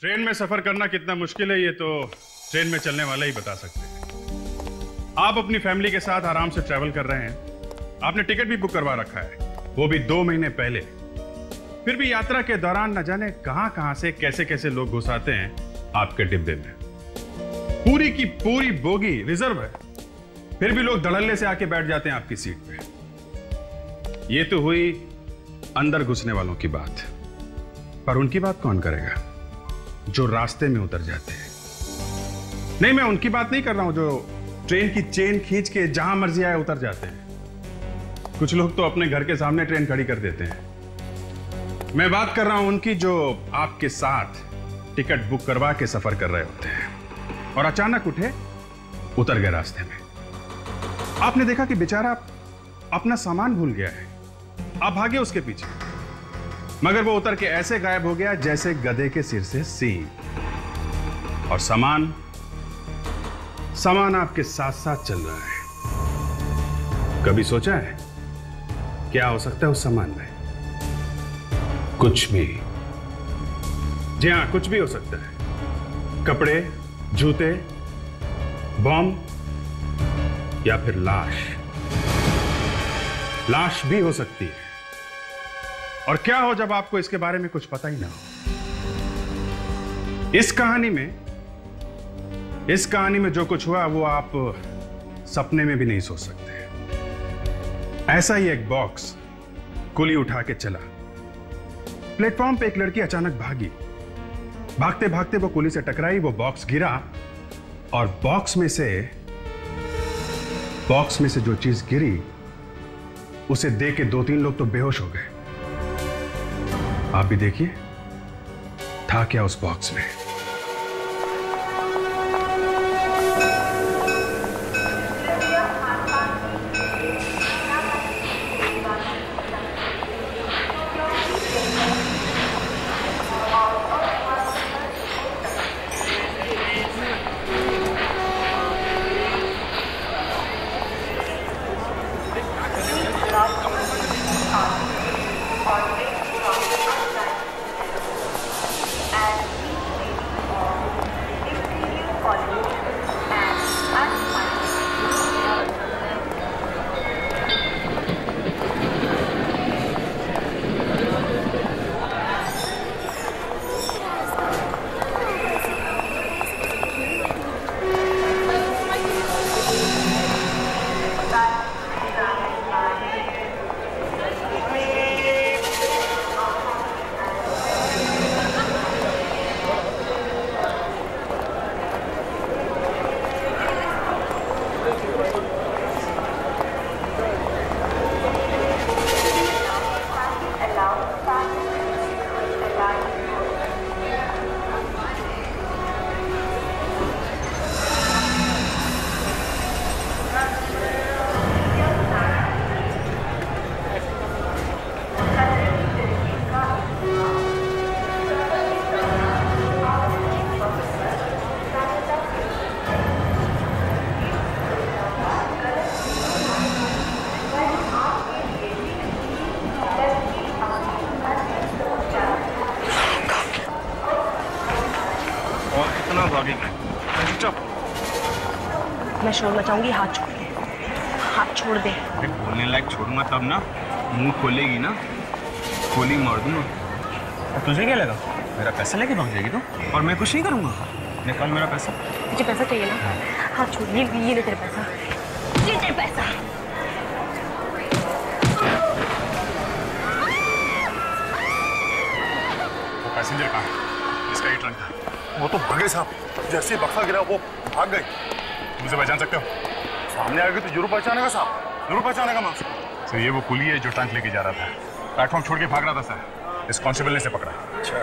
Train में सफर करना कितना मुश्किल है ये तो ट्रेन में चलने वाले ही बता सकते हैं। आप अपनी फैमिली के साथ आराम से ट्रैवल कर रहे हैं। आपने टिकट भी बुक करवा रखा है, वो भी 2 महीने पहले। फिर भी यात्रा के दौरान न जाने कहां से कैसे कैसे लोग घुस आते हैं आपके डिब्बे में। पूरी की पूरी बोगी रिजर्व है, फिर भी लोग धड़ल्ले से आके बैठ जाते हैं आपकी सीट पे। ये तो हुई अंदर घुसने वालों की बात, पर उनकी बात कौन करेगा जो रास्ते में उतर जाते हैं। नहीं, मैं उनकी बात नहीं कर रहा हूं जो ट्रेन की चेन खींच के जहां मर्जी आए उतर जाते हैं। कुछ लोग तो अपने घर के सामने ट्रेन खड़ी कर देते हैं। मैं बात कर रहा हूं उनकी जो आपके साथ टिकट बुक करवा के सफर कर रहे होते हैं और अचानक उठे उतर गए रास्ते में। आपने देखा कि बेचारा अपना सामान भूल गया है, आप भागे उसके पीछे, मगर वो उतर के ऐसे गायब हो गया जैसे गधे के सिर से सींग। और सामान आपके साथ साथ चल रहा है। कभी सोचा है क्या हो सकता है उस सामान में? कुछ भी। जी हां, कुछ भी हो सकता है। कपड़े, जूते, बॉम्ब या फिर लाश भी हो सकती है। और क्या हो जब आपको इसके बारे में कुछ पता ही ना हो। इस कहानी में जो कुछ हुआ वो आप सपने में भी नहीं सोच सकते। ऐसा ही एक बॉक्स कुली उठा के चला। प्लेटफॉर्म पे एक लड़की अचानक भागी। भागते भागते वो कुली से टकराई, वो बॉक्स गिरा और बॉक्स में से जो चीज गिरी उसे देख के 2-3 लोग तो बेहोश हो गए। आप भी देखिए था क्या उस बॉक्स में। मैं शोर मचाऊंगी, हाथ छोड़ दे, हाथ छोड़ दे। बोलने लायक छोड़ूंगा तब ना, मुंह खोलेगी ना, गोली मार दूंगा। और तुझे क्या लगा मेरा पैसा लेके भाग जाएगी तू? और मैं कुछ नहीं करूंगा। निकाल मेरा पैसा। तुझे पैसा चाहिए ना? हाथ छोड़, ये ले तेरे पैसा, ये तेरे पैसा। वो पैसेंजर कहाँ है? इसका ही ट्रंक था। वो तो भागे साहब, जैसे ही बक्सा गिरा वो भाग गए। मुझे पहचान सकते हो? सामने आ गए तो जरूर पहचानेगा साहब, जरूर पहचानेगा मैं उसको। सर, ये वो कुली है जो ट्रंक लेके जा रहा था। प्लेटफॉर्म छोड़ के भाग रहा था सर। इस कांस्टेबल ने से पकड़ा। अच्छा,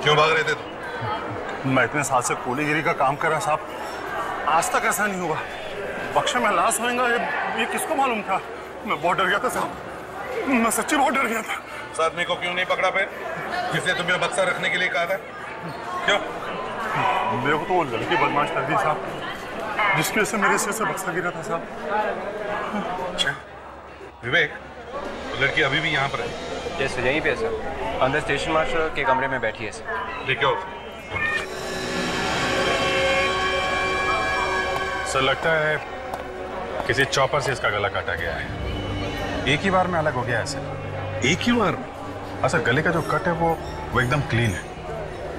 क्यों भाग रहे थे तुम? मैं इतने साल से कुलीगिरी का काम कर रहा साहब, आज तक ऐसा नहीं हुआ। बक्से में लाश होएगा ये किसको मालूम था? मैं बहुत डर गया था साहब, मैं सच्ची बहुत डर गया था। उस आदमी को क्यों नहीं पकड़ा फिर, जिसने तुम्हें बक्सा रखने के लिए कहा था? क्यों? मेरे को तो वो लड़की बदमाश कर दी साहब, जिसकी वजह से मेरे सिर से बक्सा गिरा था साहब। अच्छा विवेक, वो लड़की अभी भी यहाँ पर है? जैसे यहीं पे सर, अंदर स्टेशन मास्टर के कमरे में बैठी है सर। ठीक है सर, लगता है किसी चॉपर से इसका गला काटा गया है। एक ही बार में अलग हो गया है सर। एक ही बार में? सर, गले का जो कट है वो एकदम क्लीन है।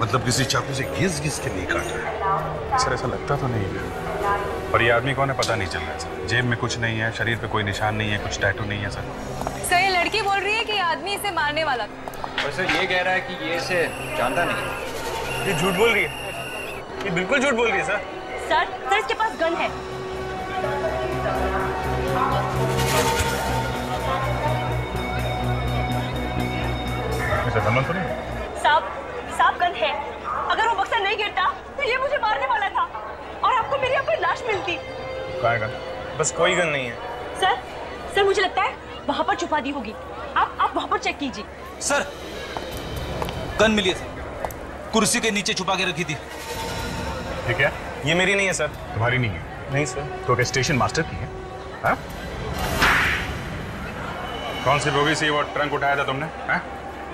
मतलब किसी चाकू से घिस घिस के नहीं काटा है? सर, ऐसा लगता तो नहीं है। और ये आदमी कौन है पता नहीं चल रहा है सर। जेब में कुछ नहीं है, शरीर पे कोई निशान नहीं है, कुछ टैटू नहीं है सर। ये लड़की बोल रही है कि आदमी इसे मारने वाला था। और सर ये कह रहा है कि ये इसे जानता नहीं। ये झूठ बोल रही है, ये बिल्कुल झूठ बोल रही है सर। सर इसके पास गन है। तो नहीं? साहब गन है। अगर वो बक्सा नहीं गिरता तो ये मुझे मारने वाला था और आपको मेरी यहाँ पर लाश मिलती। कहाँ है गन? बस कोई गन नहीं है सर मुझे लगता है वहाँ पर छुपा दी होगी। आप वहाँ पर चेक कीजिए। सर गन मिली है सर, कुर्सी के नीचे छुपा के रखी थी। ठीक है, ये मेरी नहीं है सर। तुम्हारी नहीं है? नहीं सर। तो क्या स्टेशन मास्टर की है? हा? कौन सी बोगी से वो ट्रंक उठाया था तुमने? हा?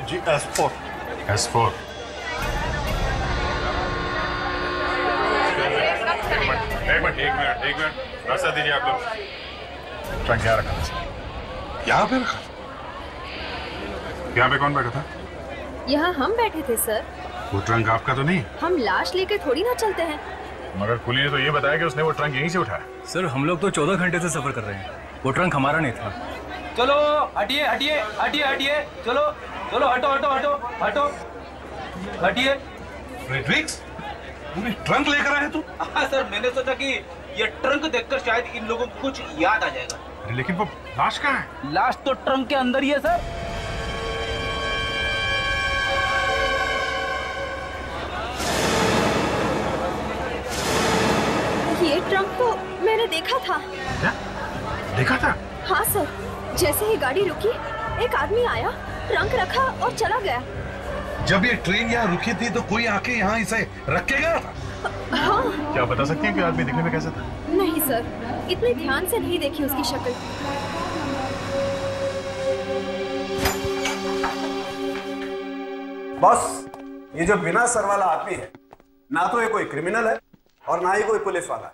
जी S4। S4। एक मिनट रास्ता दीजिए आप लोग। ट्रंक यहाँ रखा था? यहाँ पे रखा? यहाँ पे कौन बैठा था? यहाँ हम बैठे थे सर। वो ट्रंक आपका तो नहीं? हम लाश लेकर थोड़ी ना चलते हैं। मगर कुली ने तो ये बताया कि उसने वो ट्रंक यहीं से उठाया। सर हम लोग तो 14 घंटे से सफर कर रहे हैं, वो ट्रंक हमारा नहीं था। चलो हटिए हटिए हटिए हटिए, चलो चलो हटो हटो हटो हटो हटिए। फ्रेडरिक्स, पूरी ट्रंक लेकर आए तू? हाँ सर, मैंने सोचा कि ये ट्रंक देखकर शायद इन लोगों को कुछ याद आ जाएगा। अरे लेकिन वो लाश कहाँ है? लाश तो ट्रंक के अंदर ही है सर। ये ट्रंक तो मैंने देखा था। क्या? देखा था? हाँ सर, जैसे ही गाड़ी रुकी एक आदमी आया, ट्रंक रखा और चला गया। जब ये ट्रेन यहाँ रुकी थी तो कोई आके यहाँ इसे रख के गया था? हाँ। क्या बता सकते हैं कि आदमी दिखने में कैसा था? नहीं सर, इतने ध्यान से नहीं देखी उसकी शक्ल। बॉस, ये जो बिना सर वाला आदमी है, ना तो ये कोई क्रिमिनल है और ना ही कोई पुलिस वाला है।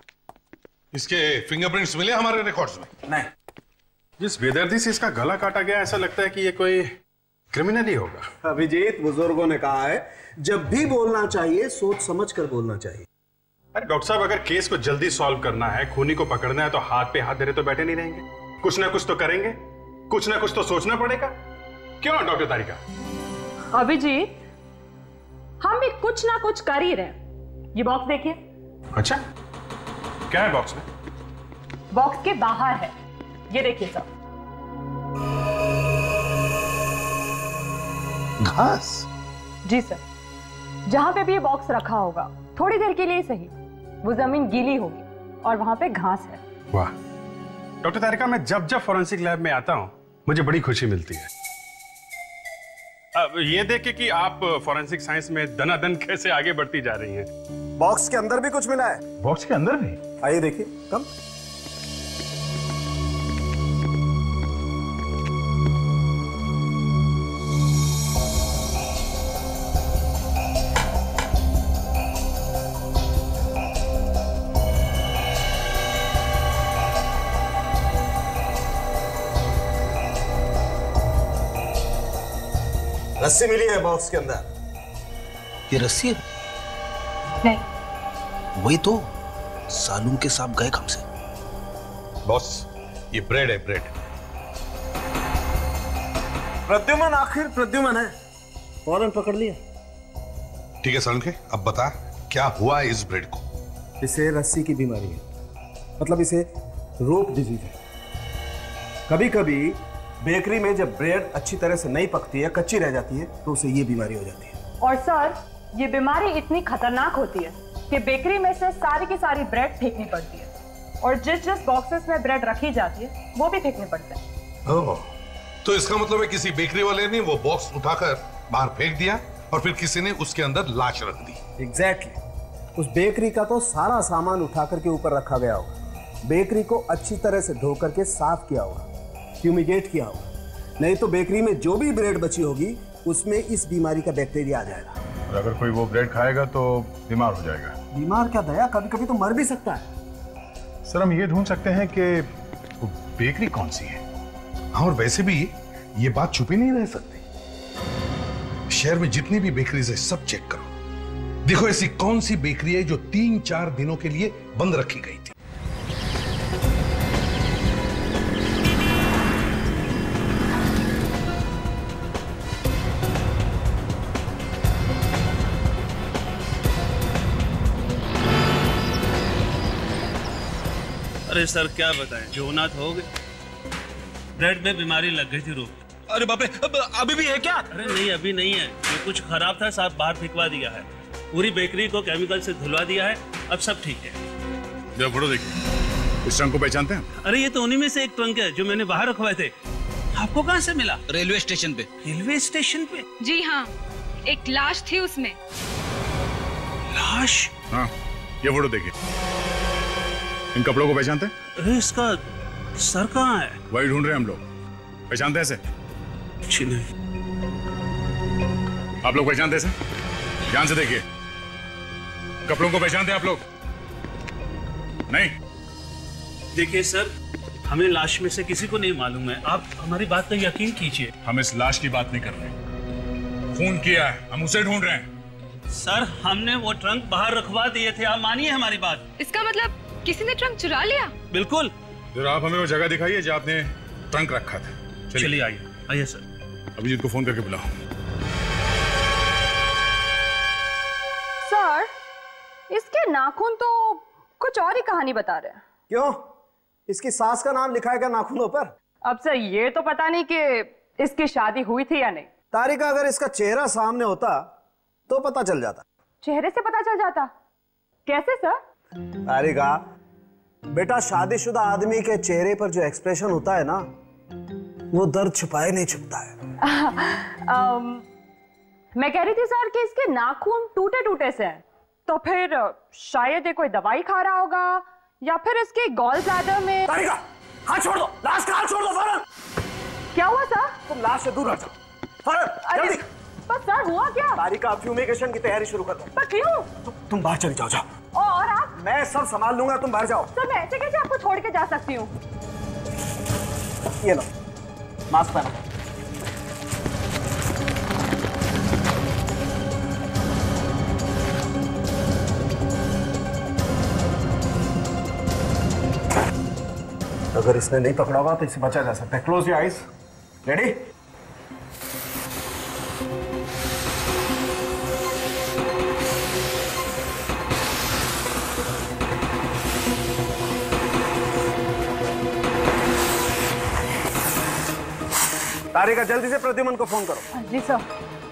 इसके फिंगरप्रिंट्स मिले हमारे रिकॉर्ड्स में? नहीं। जिस बेदर्दी से इसका गला काटा गया, ऐसा लगता है कि ये कोई क्रिमिनल ही होगा। अभिजीत, बुजुर्गों ने कहा है जब भी बोलना चाहिए सोच समझ कर बोलना चाहिए। अरे डॉक्टर साहब, अगर केस को जल्दी सॉल्व करना है, खूनी को पकड़ना है, तो हाथ पे हाथ धरे तो बैठे नहीं रहेंगे। कुछ ना कुछ तो करेंगे, कुछ ना कुछ तो सोचना पड़ेगा। क्यों डॉक्टर तारिका? अभिजीत, हम भी कुछ ना कुछ कर ही रहे। ये बॉक्स देखिए। अच्छा, क्या है बॉक्स में? बॉक्स के बाहर है, ये देखिए सब। घास? जी सर, जहां पे भी ये बॉक्स रखा होगा, थोड़ी देर के लिए सही, वो जमीन गीली होगी और वहां पे घास है। वाह डॉक्टर तारिका, मैं जब जब फॉरेंसिक लैब में आता हूं मुझे बड़ी खुशी मिलती है। अब ये देख कि आप फॉरेंसिक साइंस में दनादन कैसे आगे बढ़ती जा रही हैं। बॉक्स के अंदर भी कुछ मिला है। बॉक्स के अंदर भी? आइए देखिए। कम। रस्सी मिली है बॉक्स के अंदर। ये रस्सी है? नहीं। वही तो, सालून के सांप गए कब से? बॉस, ये ब्रेड है, ब्रेड। प्रद्युमन, आखिर प्रद्युमन है, फौरन पकड़ लिया। ठीक है सालून के, अब बता क्या हुआ इस ब्रेड को? इसे रस्सी की बीमारी है, मतलब इसे रोप डिजीज है। कभी कभी बेकरी में जब ब्रेड अच्छी तरह से नहीं पकती है, कच्ची रह जाती है, तो उसे ये बीमारी हो जाती है। और सर, ये बीमारी इतनी खतरनाक होती है कि बेकरी में से सारी की सारी ब्रेड फेंकनी पड़ती है और जिस जिस बॉक्सेस में ब्रेड रखी जाती है वो भी फेंकने पड़ते हैं। ओह, तो इसका मतलब है किसी बेकरी वाले ने वो बॉक्स उठाकर बाहर फेंक दिया और फिर किसी ने उसके अंदर लाश रख दी। एग्जैक्टली। उस बेकरी का तो सारा सामान उठाकर के ऊपर रखा गया होगा, बेकरी को अच्छी तरह से धो करके साफ किया होगा, फ्यूमिगेट किया होगा, नहीं तो बेकरी में जो भी ब्रेड बची होगी उसमें इस बीमारी का बैक्टीरिया आ जाएगा। और अगर कोई वो ब्रेड खाएगा तो बीमार हो जाएगा। बीमार क्या दया, कभी कभी तो मर भी सकता है। सर हम ये ढूंढ सकते हैं कि वो बेकरी कौन सी है। हाँ, और वैसे भी ये बात छुपी नहीं रह सकती। शहर में जितनी भी बेकरीज है सब चेक करो, देखो ऐसी कौन सी बेकरी है जो 3-4 दिनों के लिए बंद रखी गई थी। अरे सर क्या बताएं, जो होना था हो गया। ब्रेड में बीमारी लग गई थी रोग। अरे बाप रे, अभी भी है क्या? अरे नहीं, अभी नहीं है। ये कुछ खराब था, साहब बाहर फेंकवा दिया है। पूरी बेकरी को केमिकल से धुलवा दिया है, अब सब ठीक है। जरा फोटो देखिए, इस ट्रंक को पहचानते हैं? अरे ये तो उन्हीं में से एक ट्रंक है जो मैंने बाहर रखवाए थे। आपको कहाँ से मिला? रेलवे स्टेशन पे। रेलवे स्टेशन पे? जी हाँ, एक लाश थी उसमें। लाश? हाँ, ये फोटो देखिए। इन कपड़ों को पहचानते हैं? अरे इसका सर कहाँ है? वही ढूंढ रहे हैं हम लोग। पहचानते हैं इसे? नहीं। आप लोग पहचानते हैं इसे? ध्यान से देखिए, कपड़ों को पहचानते हैं आप लोग? नहीं। देखिए सर, हमें लाश में से किसी को नहीं मालूम है। आप हमारी बात का यकीन कीजिए। हम इस लाश की बात नहीं कर रहे, खून किया है, हम उसे ढूंढ रहे हैं। सर हमने वो ट्रंक बाहर रखवा दिए थे, आप मानिए हमारी बात। इसका मतलब किसी ने ट्रंक चुरा लिया? बिल्कुल। जरा आप हमें वो जगह दिखाइए जहाँ आपने ट्रंक रखा था। चलिए आइए, आइए सर। अभिजीत को फोन करके बुलाओ। सर, इसके नाखून तो कुछ और ही कहानी बता रहे हैं। क्यों? इसकी सास का नाम लिखा है क्या नाखूनों पर? अब सर ये तो पता नहीं कि इसकी शादी हुई थी या नहीं। तारिका, अगर इसका चेहरा सामने होता तो पता चल जाता। चेहरे से पता चल जाता? कैसे सर? तारिका बेटा, शादीशुदा आदमी के चेहरे पर जो एक्सप्रेशन होता है ना, वो दर्द छुपाए नहीं छुपता है। मैं कह रही थी सर कि इसके नाखून टूटे टूटे से हैं, तो फिर शायद ये कोई दवाई खा रहा होगा या फिर इसके गॉल ब्लैडर में। तारिका, हाथ छोड़ दो, लाश का हाथ छोड़ दो फौरन। क्या हुआ सर? तुम लाश से दूर हट जाओ फौरन, जल्दी। पर सर हुआ क्या? तारिका, फ्यूमिगेशन की तैयारी शुरू कर दो। पर क्यों? तुम बाहर चली जाओ, जाओ। और आप? मैं सब संभाल लूंगा, तुम बाहर जाओ। सर मैं ऐसे कैसे आपको छोड़ के जा सकती हूँ? ये लो, मास्क पहनो। अगर इसने नहीं पकड़ा होगा तो इसे बचा जा सकता है। Close your eyes. रेडी? तारिका, जल्दी से प्रद्युमन को फोन करो। जी सर।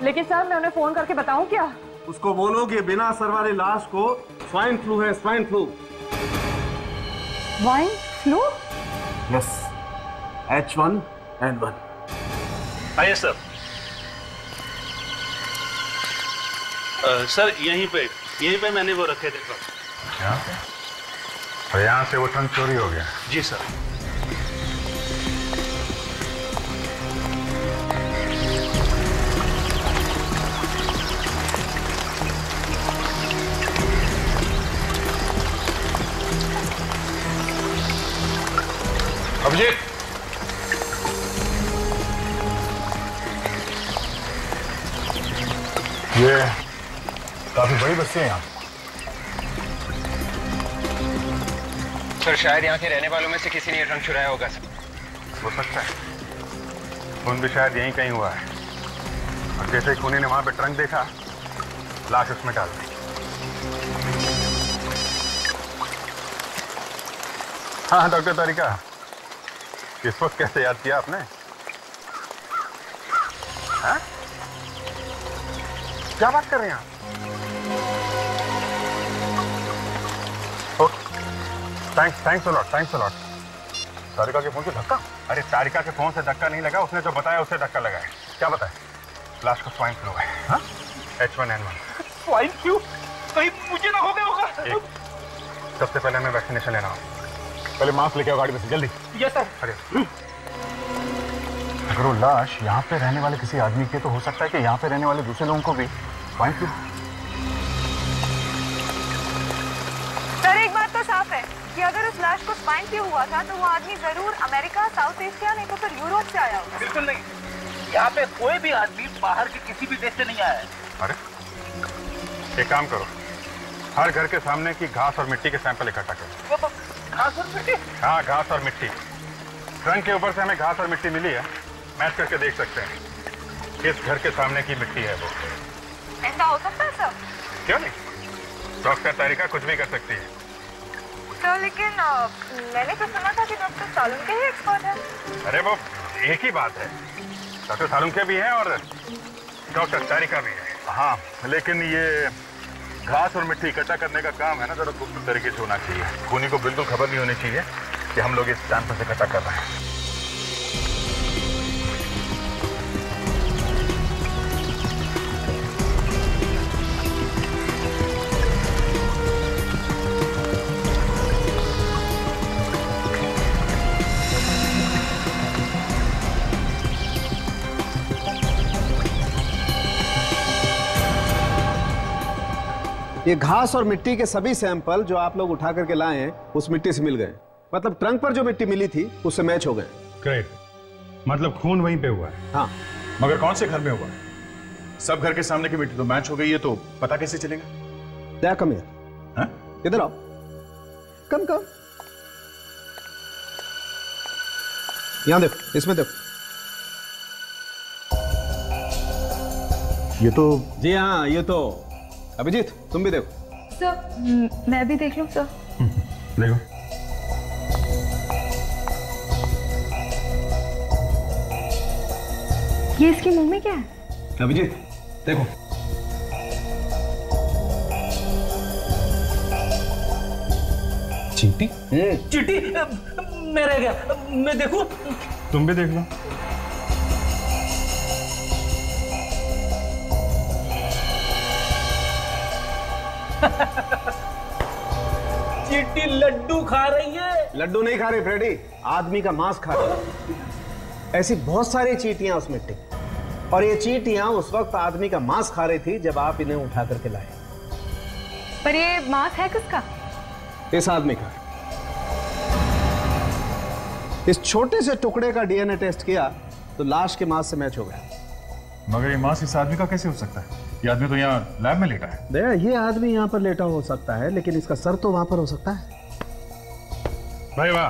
लेकिन सर मैं उन्हें फोन करके बताऊं क्या? उसको बोलो कि बिना असर वाली लाश को स्वाइन फ्लू है, swine flu. Swine flu? Yes, H1N1। आइए सर। सर यहीं पे मैंने वो रखे थे ट्रंक। यहाँ पे? और यहाँ से वो ट्रंक चोरी हो गया? जी सर। अभिजीत, ये काफी बड़ी बस्ती है यहाँ। सर शायद यहाँ के रहने वालों में से किसी ने ये ट्रंक चुराया होगा सर। हो सकता है, खून भी शायद यहीं कहीं हुआ है। और जैसे ही खूनी ने वहां पे ट्रंक देखा, लाश उसमें डाल दी। हाँ डॉक्टर तारिका, इस वक्त कैसे याद किया आपने? हाँ? क्या बात कर रहे हैं आप? Thanks a lot. तारिका के फोन से धक्का? अरे तारिका के फोन से धक्का नहीं लगा, उसने जो बताया उससे धक्का लगा है। क्या बताया? लाश को स्वाइन फ्लू है। हाँ? H1N1। Swine flu? कहीं मुझे ना हो गया होगा? सबसे पहले मैं वैक्सीनेशन लेना हूँ। पहले मास्क लेके आओ गाड़ी में से, जल्दी। Yes sir. अरे अगर वो लाश यहाँ पे रहने वाले किसी आदमी की तो हो सकता है कि यहाँ पे रहने वाले दूसरे लोगों को भी स्वाइन फ्लू। सर एक बात तो साफ है कि अगर उस लाश को स्वाइन फ्लू हुआ था तो वो आदमी जरूर अमेरिका, साउथ एशिया नहीं तो फिर यूरोप से आया होगा। बिल्कुल नहीं, यहाँ पे कोई भी आदमी बाहर के किसी भी देश से नहीं आया है। अरे एक काम करो, हर घर के सामने की घास और मिट्टी के सैंपल इकट्ठा करो। घास और मिट्टी? हाँ, घास और मिट्टी। ट्रंक के ऊपर से हमें घास और मिट्टी मिली है, मैच करके देख सकते हैं किस घर के सामने की मिट्टी है वो। ऐसा हो सकता है सर? क्यों नहीं, डॉक्टर तारिका कुछ भी कर सकती है। सर लेकिन मैंने तो सुना था कि डॉक्टर सालुंके ही एक्सपर्ट है। अरे वो एक ही बात है, डॉक्टर सालुंके भी हैं और डॉक्टर तारिका भी है। हाँ, लेकिन ये घास और मिट्टी इकट्ठा करने का काम है ना, जरा गुप्त तरीके से होना चाहिए। खूनी को बिल्कुल खबर नहीं होनी चाहिए कि हम लोग इस सैंपल से इकट्ठा कर रहे हैं। ये घास और मिट्टी के सभी सैंपल जो आप लोग उठा करके लाए हैं उस मिट्टी से मिल गए। मतलब ट्रंक पर जो मिट्टी मिली थी उससे मैच हो गए। ग्रेट, मतलब खून वहीं पे हुआ है। हाँ, मगर कौन से घर में हुआ? सब घर के सामने की मिट्टी तो मैच हो गई है, तो पता कैसे चलेगा? दया कम यार, इधर आओ, कम कम, यहां देखो, इसमें देखो। ये तो जी हाँ, ये तो अभिजीत तुम भी देखो। सर मैं भी देख लूं सर? देखो, ये इसके मुंह में क्या है? अभिजीत देखो, चींटी। चींटी मैं रह गया, मैं देखूं? तुम भी देख लो। चींटी लड्डू खा रही है। लड्डू नहीं खा रही फ्रेडी, आदमी का मांस खा रही। ऐसी बहुत सारी चींटियां उस मिट्टी, और ये चींटियां उस वक्त आदमी का मांस खा रही थी जब आप इन्हें उठा करके लाए। पर ये मांस है किसका? इस आदमी का। इस छोटे से टुकड़े का डीएनए टेस्ट किया तो लाश के मांस से मैच हो गया। मगर ये मांस इस आदमी का कैसे हो सकता है? ये आदमी तो यहाँ लैब में लेटा है। दया, ये आदमी यहाँ पर लेटा हो सकता है, लेकिन इसका सर तो वहां पर हो सकता है। भाई वाह,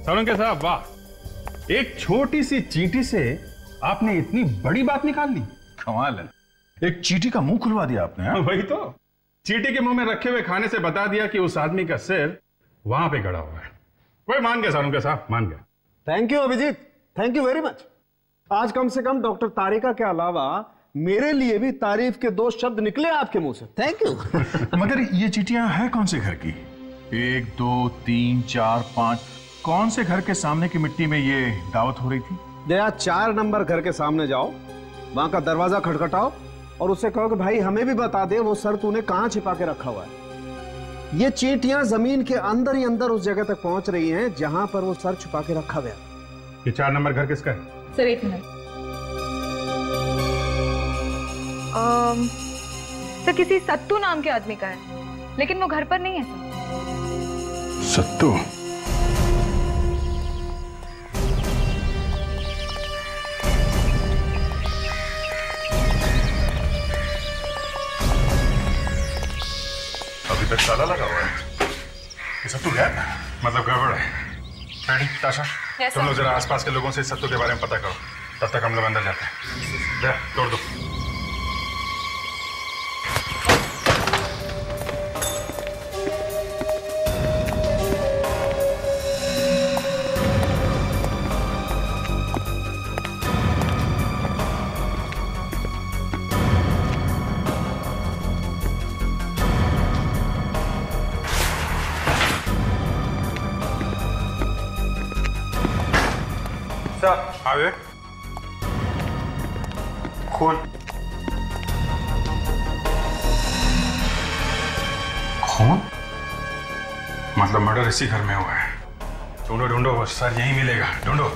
सालुंके साहब वाह, एक छोटी सी चींटी से आपने इतनी बड़ी बात निकाल ली। कमाल है, एक चींटी का मुंह खुलवा दिया आपने। वही तो, चींटी के मुंह में रखे हुए खाने से बता दिया कि उस आदमी का सिर वहां पे गड़ा हुआ है। वही मान गया सालुंके साहब, मान गया। Thank you Abhijit, thank you very much. आज कम से कम डॉक्टर तारिका के अलावा मेरे लिए भी तारीफ के 2 शब्द निकले आपके मुंह से। Thank you. मगर ये चींटियां हैं कौन से घर की? 1 2 3 4 5, कौन से घर के सामने की मिट्टी में ये दावत हो रही थी? दया, 4 नंबर घर के सामने जाओ, वहां का दरवाजा खटखटाओ और उससे कहो कि भाई हमें भी बता दे वो सर तूने कहां छिपा के रखा हुआ है। ये चींटियां जमीन के अंदर ही अंदर उस जगह तक पहुंच रही हैं जहां पर वो सर छुपा के रखा गया। ये 4 नंबर घर किसका है? सर एक मिनट। सर किसी सत्तू नाम के आदमी का है, लेकिन वो घर पर नहीं है सर। सत्तू? अभी तक ताला लगा हुआ है। ये सत्तू क्या है? मतलब गड़बड़ है। फ्रेडी, ताशा, तुम लोग जरा आसपास के लोगों से सत्तू के बारे में पता करो, तब तक हम लोग अंदर जाते हैं। तोड़ दो। आगे खून। खून मतलब मर्डर इसी घर में हुआ है। ढूंढो ढूंढो, वो सर यहीं मिलेगा, ढूंढो।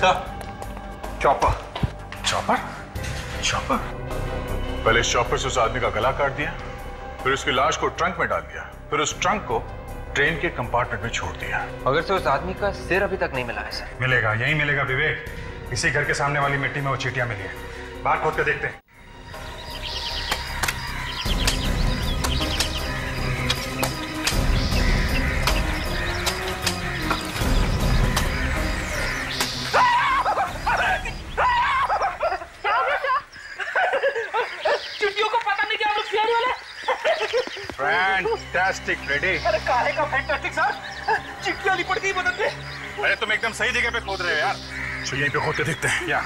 चॉपर। चॉपर? चॉपर? पहले चॉपर से उस आदमी का गला काट दिया, फिर उसकी लाश को ट्रंक में डाल दिया, फिर उस ट्रंक को ट्रेन के कंपार्टमेंट में छोड़ दिया। मगर से उस आदमी का सिर अभी तक नहीं मिला है सर। मिलेगा, यही मिलेगा विवेक। इसी घर के सामने वाली मिट्टी में वो चीटियां मिली है। बाहर खोद के देखते हैं। Fantastic Freddy. अरे काहे का फैंटास्टिक सर? चिट्टियां लिपट गई बदन पे। अरे तुम एकदम सही जगह पे खोद रहे हो यार। तो यहीं पे खोद के देखते हैं। या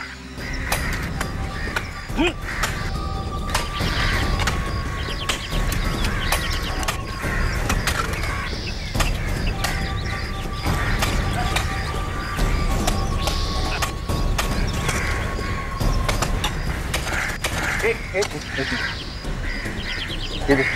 ये देख।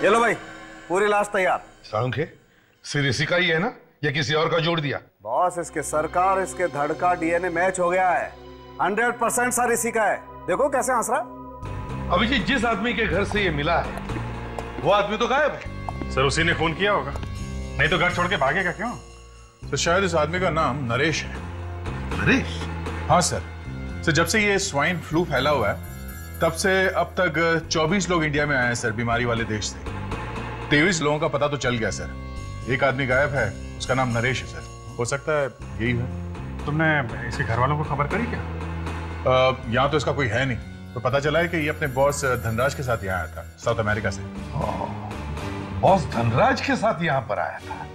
ये लो भाई, पूरी लाश तैयार। सालुंखे, सिर इसी का ही है ना या किसी और का जोड़ दिया? बॉस, इसके सरकार, इसके धड़ का डीएनए मैच हो गया है। 100% सर इसी का है। देखो कैसे हंस रहा। अभिजीत, जिस आदमी के घर से ये मिला है वो आदमी तो गायब है। सर उसी ने फोन किया होगा, नहीं तो घर छोड़ के भागेगा क्यों? तो शायद इस आदमी का नाम नरेश है। नरेश? हाँ सर। तो जब से ये स्वाइन फ्लू फैला हुआ है तब से अब तक 24 लोग इंडिया में आए हैं सर, बीमारी वाले देश से। 23 लोगों का पता तो चल गया सर। एक आदमी गायब है, उसका नाम नरेश है सर। हो सकता है यही है। तुमने इसके घर वालों को खबर करी क्या? यहाँ तो इसका कोई है नहीं, तो पता चला है कि ये अपने बॉस धनराज के साथ यहाँ आया था, साउथ अमेरिका से। बॉस धनराज के साथ यहाँ पर आया था,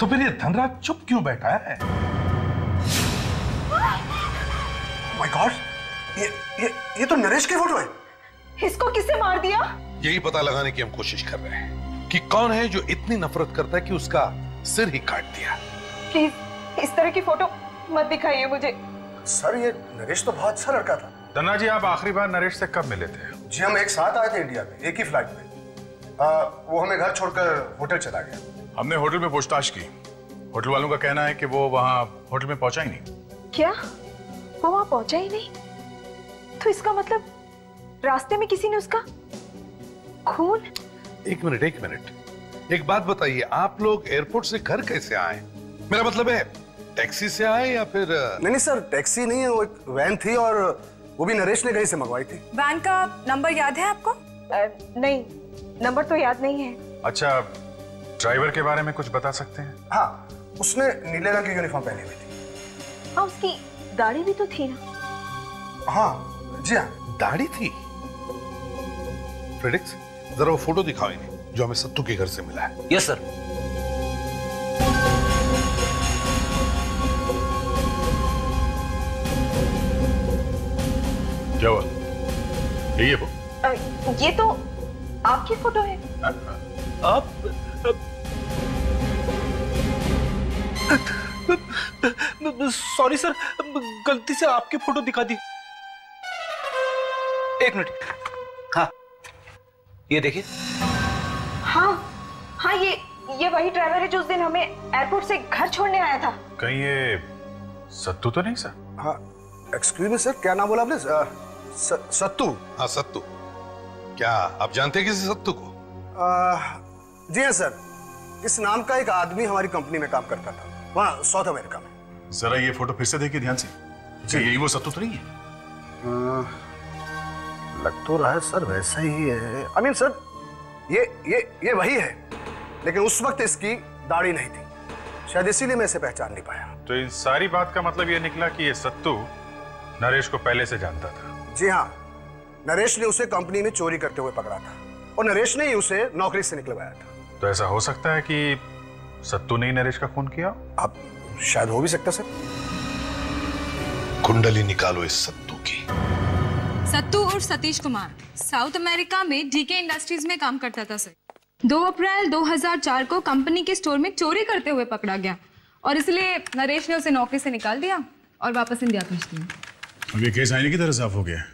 तो फिर ये धनराज चुप क्यों बैठा है? माय गॉड, ये तो नरेश की फोटो है। इसको किसने मार दिया? यही पता लगाने की हम कोशिश कर रहे हैं कि कौन है जो इतनी नफरत करता है कि उसका सिर ही काट दिया। प्लीज इस तरह की फोटो मत दिखाइए मुझे। सर ये नरेश तो बहुत अच्छा लड़का था। धन्ना जी, आप आखिरी बार नरेश से कब मिले थे? जी हम एक साथ आए थे इंडिया में, एक ही फ्लाइट में। वो हमें घर छोड़कर होटल चला गया। हमने होटल में पूछताछ की। होटल वालों का कहना है कि वो वहाँ होटल में पहुंचा ही नहीं। क्या वो वहां पहुंचा ही नहीं? तो इसका मतलब रास्ते में किसी ने उसका खून? एक मिनट, एक बात बताइए, आप लोग एयरपोर्ट से घर कैसे आए? मेरा मतलब है टैक्सी से आए या फिर? नहीं सर, टैक्सी नहीं है, वो एक वैन थी और वो भी नरेश ने कहीं से मंगवाई थी। वैन का नंबर याद है आपको? नहीं, नंबर तो याद नहीं है। अच्छा, ड्राइवर के बारे में कुछ बता सकते हैं? हाँ, उसने नीले रंग की यूनिफॉर्म पहनी हुई थी। हाँ, उसकी दाढ़ी भी तो थी ना? हाँ जी हाँ, दाढ़ी थी। फ्रेडिक्स, जरा वो फोटो दिखाओ इन्हें जो हमें सत्तू के घर से मिला है। Yes sir. क्या हुआ? ये वो? ये तो आपकी फोटो है। आप सॉरी सर, गलती से आपकी फोटो दिखा दी। एक मिनट। हाँ, ये देखिए। हाँ, ये वही ड्राइवर है जो उस दिन हमें एयरपोर्ट से घर छोड़ने आया था। कहीं ये सत्तू तो नहीं सर? हाँ, एक्सक्यूज मी सर, क्या नाम बोला आपने? सत्तू? हाँ सत्तू। क्या आप जानते हैं किसी सत्तू को? जी हाँ सर, इस नाम का एक आदमी हमारी कंपनी में काम करता था, वहाँ साउथ अमेरिका में। जरा ये फोटो फिर से देखिए ध्यान से। यही वो सत्तू तो नहीं है? लग तो रहा है सर वैसा ही है। आई मीन सर, ये वही है, लेकिन उस वक्त इसकी दाढ़ी नहीं थी, शायद इसीलिए मैं इसे पहचान नहीं पाया। तो इन सारी बात का मतलब ये निकला कि ये सत्तू नरेश को पहले से जानता था। जी हाँ, नरेश ने उसे कंपनी में चोरी करते हुए पकड़ा था और नरेश ने ही उसे नौकरी से निकलवाया था। तो ऐसा हो सकता है कि सत्तू ने ही नरेश का खून किया? अब शायद हो भी सकता सर। कुंडली निकालो इस सत्तू की। सत्तू और सतीश कुमार साउथ अमेरिका में डीके इंडस्ट्रीज में काम करता था सर। 2 अप्रैल 2004 को कंपनी के स्टोर में चोरी करते हुए पकड़ा गया और इसलिए नरेश ने उसे नौकरी से निकाल दिया और वापस इंडिया भेज दिया। अब ये केस आईने की तरह साफ हो गया।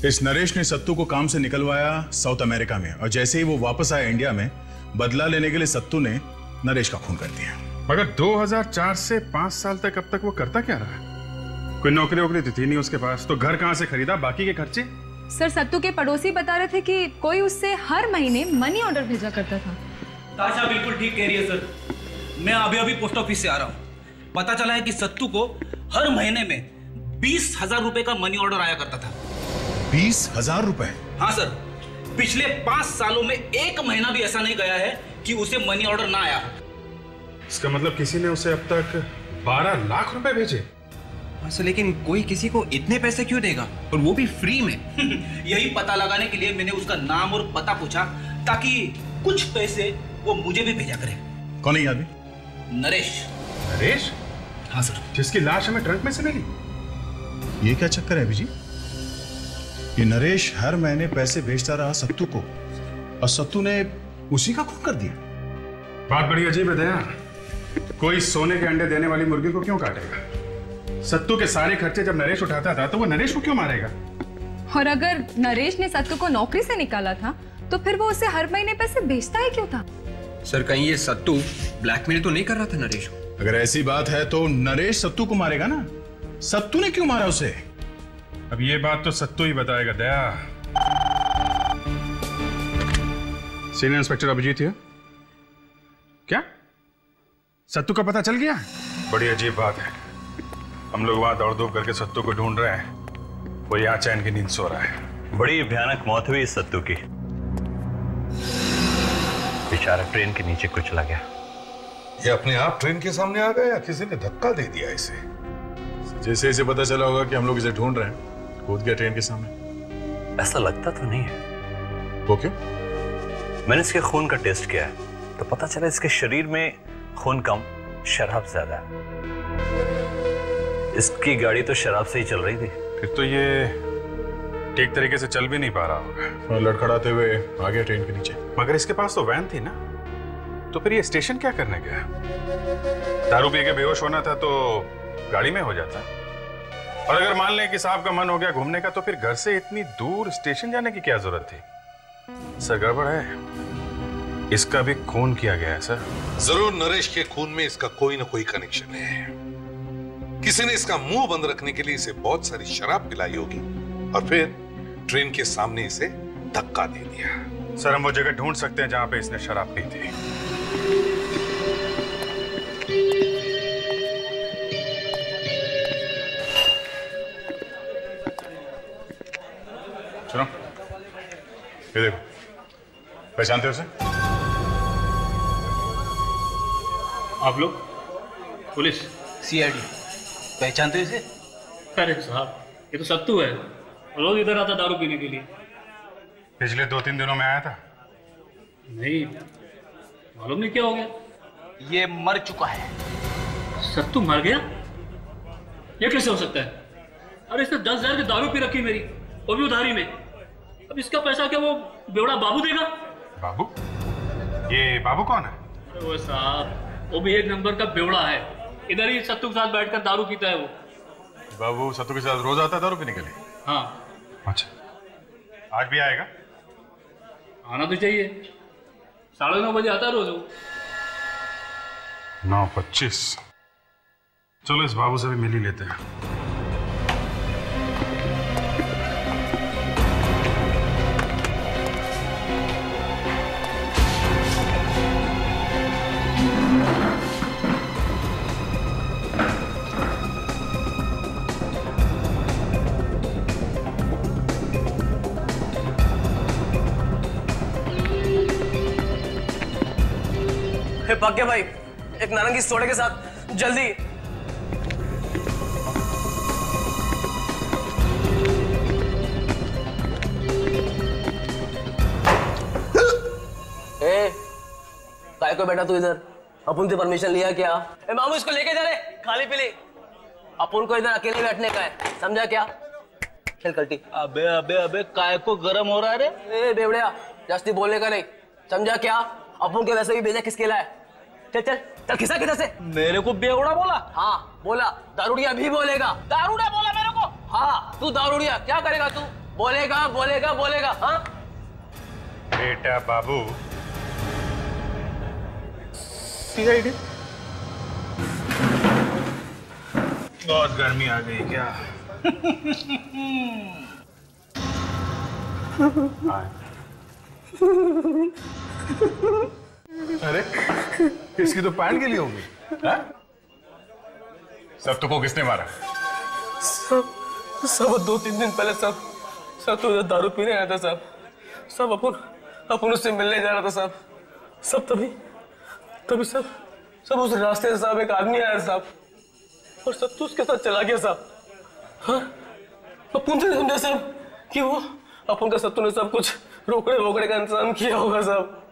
इस नरेश ने सत्तू को काम से निकलवाया साउथ अमेरिका में और जैसे ही वो वापस आया इंडिया में, बदला लेने के लिए सत्तू ने नरेश का खून कर दिया। मगर 2004 से 5 साल तक अब तक वो करता क्या रहा? कोई नौकरी वोकरी तो थी नहीं उसके पास, तो घर कहां से खरीदा, बाकी के खर्चे? सर सत्तू के पड़ोसी बता रहे थे कि कोई उससे हर महीने मनी ऑर्डर भेजा करता था। ताशा बिल्कुल ठीक कह रही है सर। मैं अभी पोस्ट ऑफिस से आ रहा हूँ। पता चला है कि सत्तू को हर महीने में 20,000 रुपए का मनी ऑर्डर आया करता था। 20,000 रुपए? हाँ सर, पिछले 5 सालों में एक महीना भी ऐसा नहीं गया है कि उसे मनी ऑर्डर ना आया। इसका मतलब किसी ने उसे अब तक 12 लाख रुपए भेजे। सर लेकिन कोई किसी को इतने पैसे क्यों देगा, और वो भी फ्री में? यही पता लगाने के लिए मैंने उसका नाम और पता पूछा ताकि कुछ पैसे वो मुझे भी भेजा करे। कौन है ये आदमी? नरेश। नरेश? हाँ सर। जिसकी लाश हमें ट्रंक में से मिली। ये क्या चक्कर है अभिजी? ये नरेश हर महीने पैसे भेजता रहा सत्तू को और सत्तू ने उसी का खून कर दिया। बात बड़ी अजीब है दया। कोई सोने के अंडे देने वाली मुर्गी को क्यों काटेगा? सत्तू के सारे खर्चे जब नरेश उठाता था तो वो नरेश को क्यों मारेगा? और अगर नरेश ने सत्तू को नौकरी से निकाला था तो फिर वो उसे हर महीने पैसे भेजता ही क्यों था? सर कहीं ये सत्तू ब्लैकमेल तो नहीं कर रहा था नरेश को? अगर ऐसी बात है तो नरेश सत्तू को मारेगा ना। सत्तू ने क्यों मारा उसे? अब ये बात तो सत्तू ही बताएगा दया। सीनियर इंस्पेक्टर अभिजीत है क्या? सत्तू का पता चल गया? बड़ी अजीब बात है। हम लोग वहां दौड़ धूप करके सत्तू को ढूंढ रहे हैं, वो यहाँ चैन की नींद सो रहा है। बड़ी भयानक मौत हुई इस सत्तू की। बेचारा ट्रेन के नीचे कुचला गया। ये अपने आप ट्रेन के सामने आ गया या किसी ने धक्का दे दिया इसे? जैसे इसे पता चला होगा कि हम लोग इसे ढूंढ रहे हैं, कूद गया ट्रेन के सामने। ऐसा लगता तो नहीं है। वो क्यों? मैंने इसके खून का टेस्ट किया है तो पता चला इसके शरीर में खून कम, शराब ज्यादा है। इसकी गाड़ी तो शराब से ही चल रही थी। फिर तो ये ठीक तरीके से चल भी नहीं पा रहा होगा और लड़खड़ाते हुए आ गया ट्रेन के नीचे। मगर इसके पास तो वैन थी ना, तो फिर ये स्टेशन क्या करने गया? दारू पी के बेहोश होना था तो गाड़ी में हो जाता। और अगर मान लें कि साहब का मन हो गया घूमने का, तो फिर घर से इतनी दूर स्टेशन जाने की क्या जरूरत थी? सर गड़बड़ है। इसका भी खून किया गया है सर। जरूर नरेश के खून में इसका कोई ना कोई कनेक्शन है। किसी ने इसका मुंह बंद रखने के लिए इसे बहुत सारी शराब पिलाई होगी और फिर ट्रेन के सामने इसे धक्का दे दिया। सर हम वो जगह ढूंढ सकते हैं जहां पे इसने शराब पी थी। सुनो, ये देखो, पहचानते हो उसे? आप लोग? पुलिस? सीआईडी। पहचानते हो इसे? अरे साहब, ये तो सत्तू है, रोज इधर आता दारू पीने के लिए। पिछले 2-3 दिनों में आया था? नहीं, मालूम नहीं क्या हो गया। ये मर चुका है। सत्तू मर गया? ये कैसे हो सकता है? अरे इसने 10,000 की दारू पी रखी मेरी, वो भी उधारी में। अब इसका पैसा क्या वो बेवड़ा बाबू देगा? बाबू? ये बाबू कौन है? अरे वो साहब, वो भी एक नंबर का बेवड़ा है। इधर ही सत्तू के साथ बैठकर दारू पीता है वो। बाबू सत्तू के साथ रोज आता है दारू पीने के लिए? हाँ। अच्छा, आज भी आएगा? आना तो चाहिए, 9:30 बजे आता है रोज वो। 9:25। चलो इस बाबू से भी मिल ही लेते हैं। भाग्य भाई, एक नारंगी सोडे के साथ, जल्दी। काय को बैठा तू इधर? अपुन से परमिशन लिया क्या? मामू इसको लेके जा रहे, खाली पीली। अपुन को इधर अकेले बैठने का है, समझा क्या? खेल कल्टी। अबे अबे अबे काय को गरम हो रहा है रे? ए बेवड़िया, जास्ती बोलने का नहीं, समझा क्या? अपन के वैसे भी भेजा किसके लाए? चल चल चल, खिसा किधर से? मेरे को बेवड़ा बोला? हाँ बोला। दारूडिया भी बोलेगा। दारूडिया बोला मेरे को? हाँ, तू दारूडिया क्या करेगा तू? बोलेगा बोलेगा बोलेगा। हाँ बेटा बाबू, सीआईडी बहुत गर्मी आ गई क्या? अरे इसकी तो पैंट के लिए होगी। सब तुमको किसने मारा? सब 2-3 दिन पहले सब तो इधर दारू पीने आया था साहब। सब अपन उससे मिलने जा रहा था साहब। सब तभी सब उस रास्ते से साहब एक आदमी आया साहब, और सब तो उसके साथ चला गया साहब। हाँ, अपन से समझा साहब कि वो अपन का सत्तू ने सब कुछ रोकड़े वोकड़े का इंतजाम किया होगा साहब।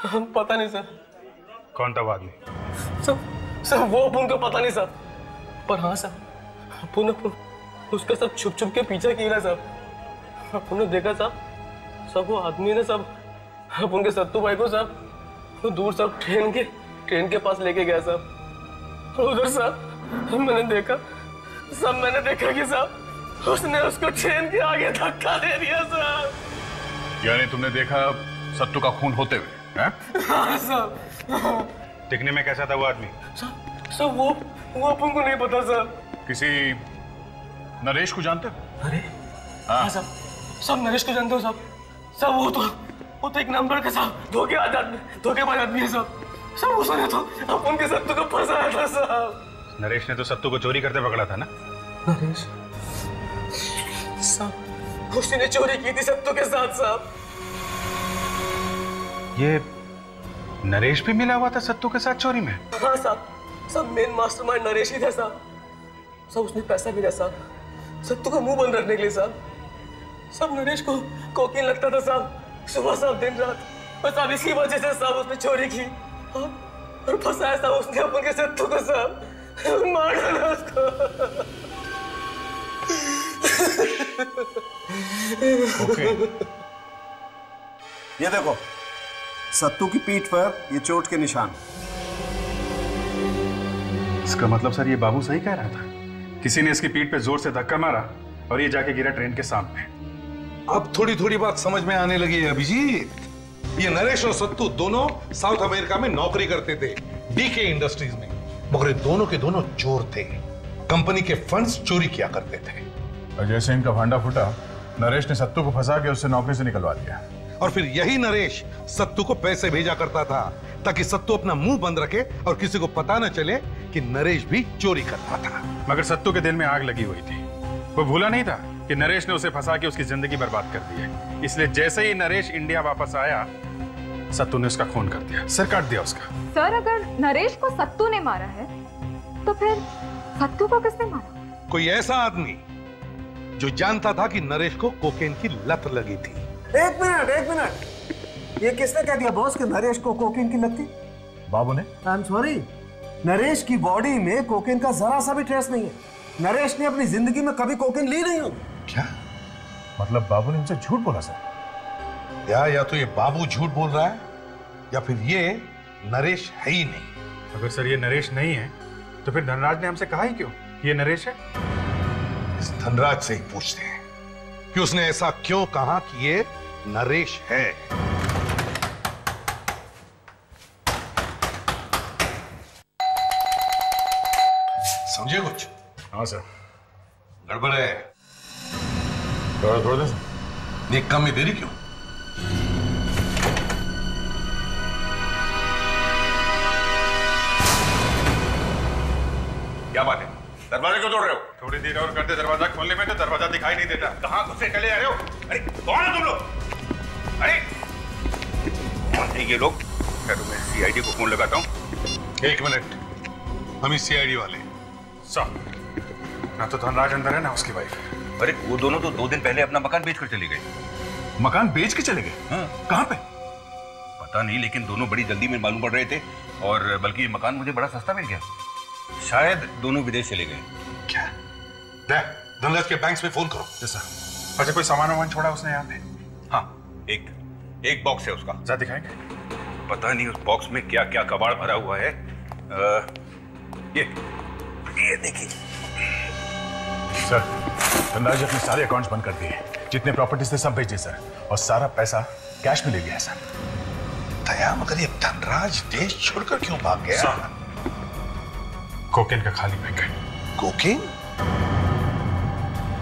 हम पता नहीं सर। कौन था वो आदमी? सब वो अपन को पता नहीं साहब, पर हाँ साहब अपन उसका सब छुप के पीछे किया साहब। अपन ने देखा साहब, सब वो आदमी ने सब अपन के सत्तू भाई को साहब वो दूर सब ट्रेन के पास लेके गया साहब। और उधर साहब मैंने देखा कि साहब उसने उसको ट्रेन के आगे धक्का दे दिया साहब। यानी तुमने देखा सत्तू का खून होते हुए? हाँ साहब। दिखने में कैसा था वो आदमी? सब वो अपन को नहीं पता साहब। किसी नरेश को जानते हो? अरे हाँ साहब, सब नरेश को जानते हो साहब। सब वो तो एक नंबर का साहब धोखेबाज आदमी है साहब। सब उसने तो अपन के सत्तू को फंसाया था साहब। नरेश ने तो सत्तू को चोरी करते पकड़ा था ना? नरेश साहब, उसने चोरी की थी सत्तू के साथ साहब। ये नरेश भी मिला हुआ था सत्तू के साथ चोरी में? हाँ साहब, सब मेन मास्टरमाइंड नरेश ही था साहब। सब उसने पैसा भी दिया साहब सत्तू का मुंह बंद रखने के लिए साहब। सब नरेश को कोकीन लगता था साहब, सुबह साहब दिन रात। बस अब इसी वजह से साहब उसने चोरी की और फंसाया साहब उसने अपन के सत्तू को साहब। मार डाला उसको। ये देखो सत्तू की पीठ पर ये चोट के निशान। इसका मतलब सर ये बाबू सही कह रहा था, किसी ने इसकी पीठ पे जोर से धक्का मारा और ये जाके गिरा ट्रेन के सामने। अब थोड़ी थोड़ी बात समझ में आने लगी है अभिजीत। ये नरेश और सत्तू दोनों साउथ अमेरिका में नौकरी करते थे, डीके इंडस्ट्रीज में। मगर दोनों के दोनों चोर थे, कंपनी के फंड्स चोरी किया करते थे। और जैसे इनका भांडा फूटा, नरेश ने सत्तू को फंसा के उससे नौकरी से निकलवा दिया। और फिर यही नरेश सत्तू को पैसे भेजा करता था ताकि सत्तू अपना मुंह बंद रखे और किसी को पता न चले कि नरेश भी चोरी करता था। मगर सत्तू के दिल में आग लगी हुई थी, वो भूला नहीं था कि नरेश ने उसे फंसा के उसकी जिंदगी बर्बाद कर दी है। इसलिए जैसे ही नरेश इंडिया वापस आया, सत्तू ने उसका खून कर दिया, सिर काट दिया उसका। सर अगर नरेश को सत्तू ने मारा है तो फिर सत्तू को किसने मारा? कोई ऐसा आदमी जो जानता था कि नरेश को कोकेन की लत लगी थी। एक मिनट, ये किसने कह दिया बॉस कि नरेश को कोकेन की लत थी? बाबू ने। आई एम सॉरी, नरेश की बॉडी में कोकेन का जरा सा भी ट्रेस नहीं है। नरेश ने अपनी जिंदगी में कभी कोकेन ली नहीं हो। क्या मतलब बाबू ने उनसे झूठ बोला सर? या तो ये बाबू झूठ बोल रहा है या फिर ये नरेश है ही नहीं। अगर सर ये नरेश नहीं है तो फिर धनराज ने हमसे कहा ही क्यों ये नरेश है? इस धनराज से ही पूछते हैं कि उसने ऐसा क्यों कहा कि ये नरेश है। समझे कुछ? हाँ सर। गड़बड़ है। थोड़ा सा एक काम में देरी क्यों? क्या बात है? दरवाजा क्यों तोड़ रहे हो? थोड़ी देर और करते दरवाजा खोलने में तो दरवाजा दिखाई नहीं देता। कहाँ घुसे चले आ रहे हो? अरे कौन है तुम लोग? अरे कौन है ये लोग? तो मैं सीआईडी को फोन लगाता हूँ। एक मिनट, हम ही सीआईडी वाले। ना तो धनराज अंदर है ना उसकी वाइफ। अरे वो दोनों तो 2 दिन पहले अपना मकान बेचकर चले गए। मकान बेच के चले गए? हाँ। कहाँ पे? पता नहीं, लेकिन दोनों बड़ी जल्दी में मालूम पड़ रहे थे और बल्कि ये मकान मुझे बड़ा सस्ता मिल गया। शायद दोनों विदेश चले गए। क्या? धनराज के बैंक में फोन करो। जैसा अच्छा, कोई सामान वामान छोड़ा उसने यहाँ पे? हाँ, एक बॉक्स है उसका। जा दिखाएंगे। पता नहीं उस बॉक्स में क्या क्या कबाड़ भरा हुआ है। ये देखिए सर, धनराज अपने सारे अकाउंट्स बंद कर दिए, जितने प्रॉपर्टीज थे सब बेच दिए सर, और सारा पैसा कैश में ले लिया है सर। दया, मगर ये धनराज देश छोड़कर क्यों भाग गया? कोकेन का खाली पैक है। कोकेन?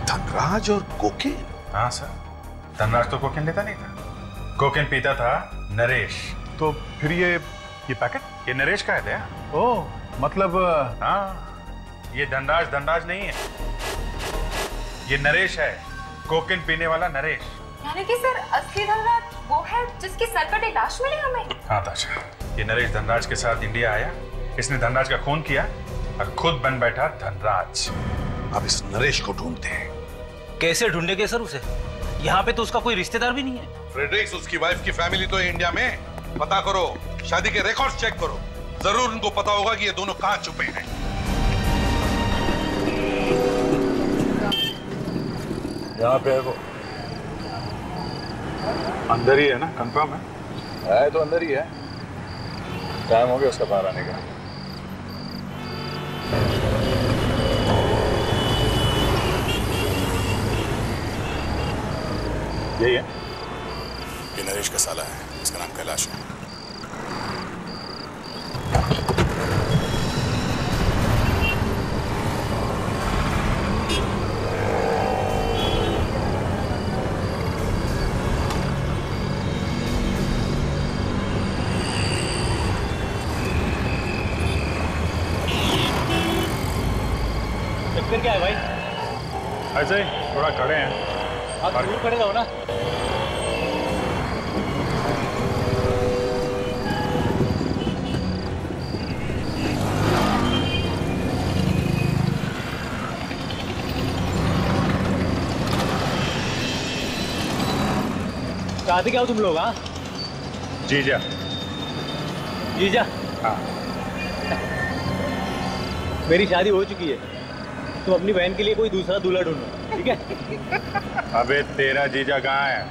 धनराज और कोकेन? हाँ सर, धनराज तो कोकेन लेता नहीं था, कोकेन पीता था नरेश। तो फिर ये पैकेट ये नरेश का है दया। ओह, मतलब हाँ, ये धनराज नहीं है, ये नरेश है, कोकेन पीने वाला नरेश। यानी कि सर असली धनराज वो है जिसकी सरकटे लाश मिली हमें? हाँ ताशा, ये नरेश धनराज के साथ इंडिया आया, इसने धनराज का खून किया और खुद बन बैठा धनराज। अब इस नरेश को ढूंढते हैं। कैसे ढूंढेंगे सर उसे? यहाँ पे तो उसका कोई रिश्तेदार भी नहीं है। फ्रेडरिक्स, उसकी वाइफ की फैमिली तो है इंडिया में, पता करो, शादी के रिकॉर्ड्स चेक करो, जरूर उनको पता होगा कि ये दोनों कहाँ छुपे हैं। यहाँ पे है वो, अंदर ही है ना? कंफर्म है तो अंदर ही है। टाइम हो गया उसका बाहर आने का। यही है? ये नरेश का साला है, इसका नाम कैलाश है। चक्कर क्या है भाई? ऐसे ही थोड़ा खड़े हैं। आप जरूर खड़े रहो ना। चाहते क्या हो तुम लोग? हाँ जीजा। जीजा? हाँ। मेरी शादी हो चुकी है, तुम अपनी बहन के लिए कोई दूसरा दूल्हा ढूंढो, ठीक है? अबे तेरा जीजा कहाँ है?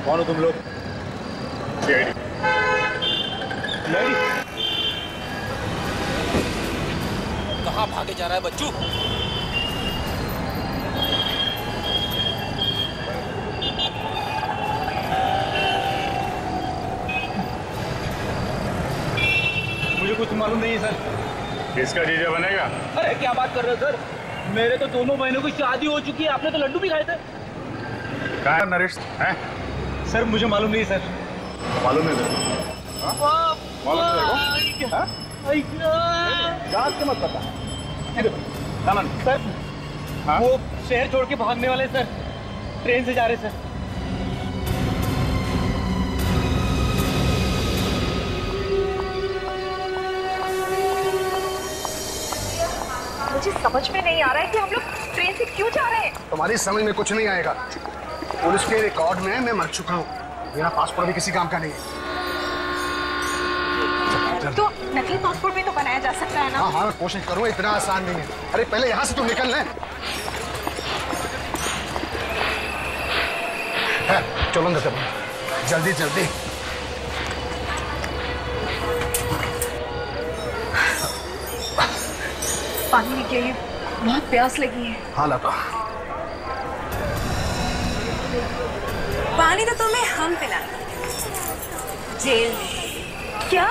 कौन हो तुम लोग? सीआईडी। कहाँ भागे जा रहा है बच्चू? मुझे कुछ मालूम नहीं है सर। किसका जीजा बनेगा? अरे क्या बात कर रहे हो सर? मेरे तो दोनों बहनों की शादी हो चुकी है, आपने तो लड्डू भी खाए थे। कहाँ है नरेश? हैं? सर मुझे मालूम नहीं सर। मालूम नहीं तेरे? मालूम नहीं तेरे? जात के मत पता। सर वो शहर छोड़ के भागने वाले सर, ट्रेन से जा रहे सर। मुझे समझ में नहीं आ रहा है कि हम लोग ट्रेन से क्यों जा रहे हैं। तुम्हारी समझ में कुछ नहीं आएगा। पुलिस के रिकॉर्ड में मैं मर चुका हूँ, मेरा पासपोर्ट भी किसी काम का नहीं है। तो नकली पासपोर्ट भी तो बनाया जा सकता है ना? हाँ हाँ, मैं कोशिश करूँगा, इतना आसान नहीं है। अरे पहले यहाँ से तुम निकल लें। चलो अंदर चलो, जल्दी जल्दी। पानी लेके आइए, बहुत प्यास लगी है। हाँ लाता। पानी तो तुम्हें हम पिलाएंगे जेल में। क्या?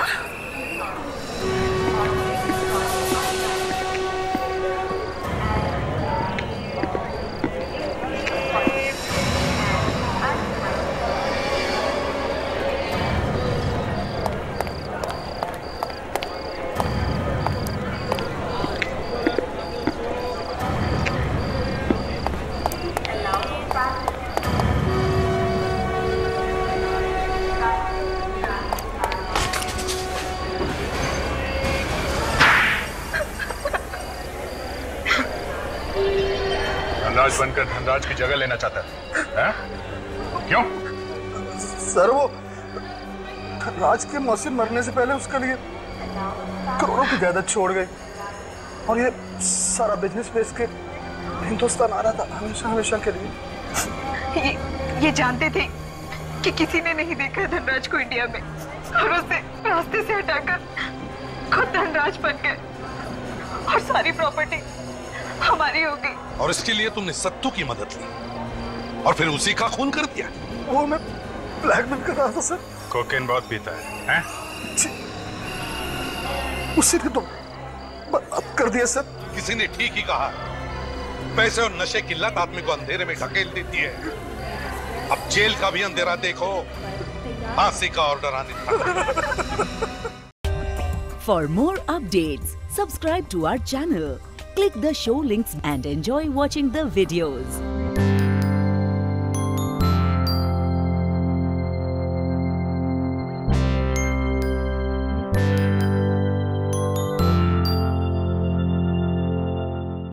धनराज बनकर धनराज की जगह लेना चाहता है? क्यों? सर वो राज के मौसी मरने से पहले उसके लिए करोड़ों की जायदाद छोड़ गई और ये सारा बिजनेस बेच के हिंदुस्तान आ रहा था हमेशा हमेशा के लिए। ये जानते थे कि किसी ने नहीं देखा धनराज को इंडिया में और उसे रास्ते से हटाकर खुद धनराज बन गए और सारी प्रॉपर्टी हमारी हो गई। और इसके लिए तुमने सत्तू की मदद ली और फिर उसी का खून कर दिया। वो मैं ब्लैकमेल कर रहा था सर। कोकेन बहुत पीता है? उसी ने तो बर्बाद कर दिया सर। किसी ने ठीक ही कहा, पैसे और नशे की लत आदमी को अंधेरे में ढकेल देती है। अब जेल का भी अंधेरा देखो, फांसी का ऑर्डर आने। For more updates, subscribe to our channel, click the show links and enjoy watching the videos.